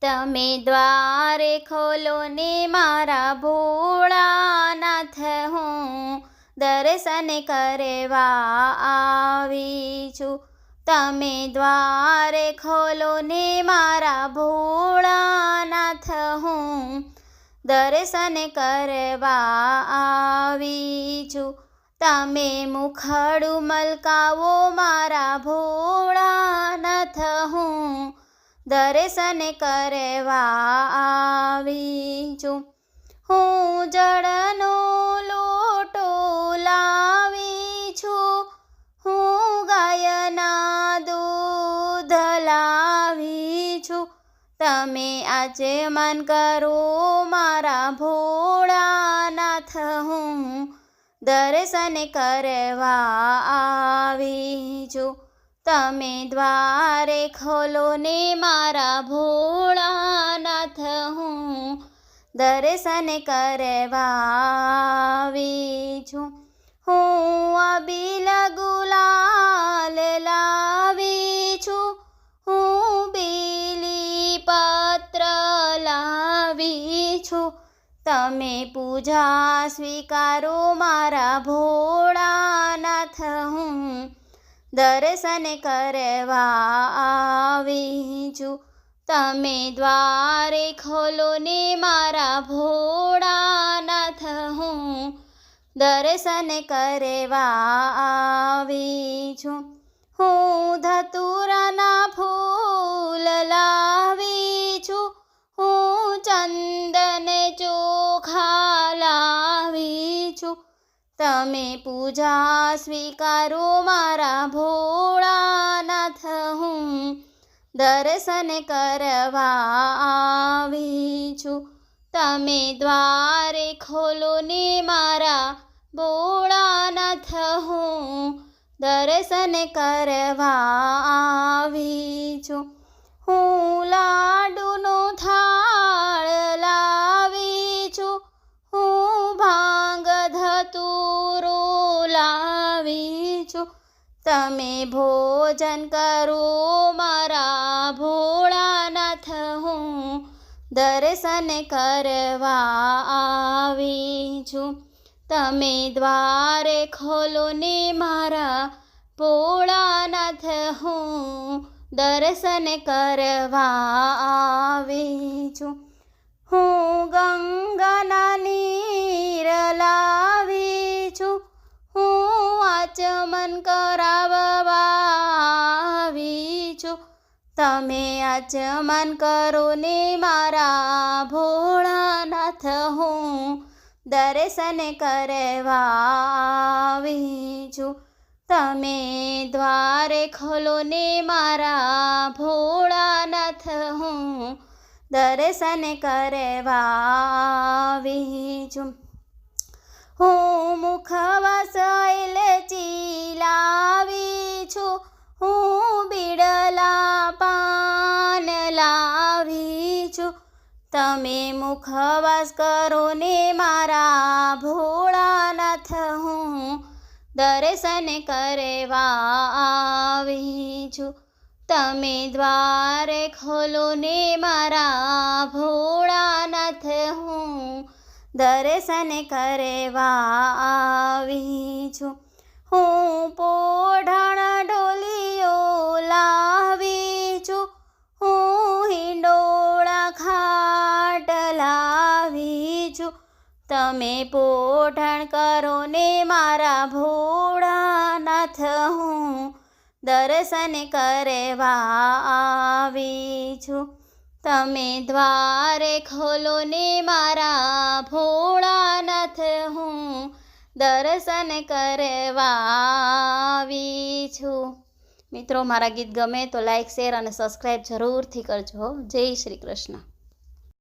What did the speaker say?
તમે દ્વારે ખોલો ને મારા ભોળાનાથ, હું દર્શન કરવા આવી છું. તમે દ્વારે ખોલો ને મારા ભોળાનાથ, હું દર્શન કરવા આવી છું. તમે મુખડું મલકાવો મારા ભોળાનાથ, હું દર્શન કરવા આવી છું. હું જળનો લોટો લાવી છું, હું ગાયના દૂધ લાવી છું. તમે આચમન કરો મારા ભોળાનાથ, હું દર્શન કરવા આવી છું. તમે દ્વારે ખોલો ને મારા ભોળાનાથ, હું દર્શન કરવા આવી છું. હું અબીલ ગુલાલ લાવી છું, હું બીલી પત્ર લાવી છું. તમે પૂજા સ્વીકારો મારા ભોળાનાથ, હું દર્શન કરવા આવી છું. તમે દ્વારે ખોલો ને મારા ભોળાનાથ, હું દર્શન કરવા આવી છું. હું ધતુરાના ફૂલ લાવી છું, હું ચંદન ચોખા લાવી છું. તમે પૂજા સ્વીકારો મારા ભોળાનાથ, હું દર્શન કરવા આવી છું. તમે દ્વારે ખોલો ને મારા ભોળાનાથ, હું દર્શન કરવા આવી છું. હું લાડુનો થાળ લાવી છું, હું ભાંગ ધતુરો લાવી છું. તમે ભોજન કરો મારા ભોળાનાથ, હું દર્શન કરવા આવી છું. તમે દ્વારે ખોલો ને મારા ભોળાનાથ, હું દર્શન કરવા આવી છું. હું ગંગાના નીર લાવી છું, હું આચમન કરાવવા આવી છું. તમે આચમન કરો ને મારા ભોળાનાથ, હું દર્શન કરવા આવી છું. તમે દ્વારે ખોલો ને મારા ભોળાનાથ, હું દર્શન કરવા આવી છું. હું મુખવાસ એલચી લાવી છું, હું બીડલા પાન લાવી છું. તમે મુખવાસ કરો ને મારા ભોળાનાથ, હું દર્શન કરવા આવી છું. તમે દ્વારે ખોલો ને મારા ભોળાનાથ, હું દર્શન કરવા આવી છું. હું પોઢણ ઢોલિયો લાવી છું, હું હિંડોળા ખાટ લાવી છું. તમે પોઢણ કરો ને મારા ભોળાનાથ, હું દર્શન કરવા આવી છું. તમે દ્વારે ખોલો ને મારા ભોળાનાથ, હું દર્શન કરવા આવી છું. મિત્રો, મારા ગીત ગમે તો લાઈક, શેર અને સબસ્ક્રાઈબ જરૂરથી કરજો. જય શ્રી કૃષ્ણ.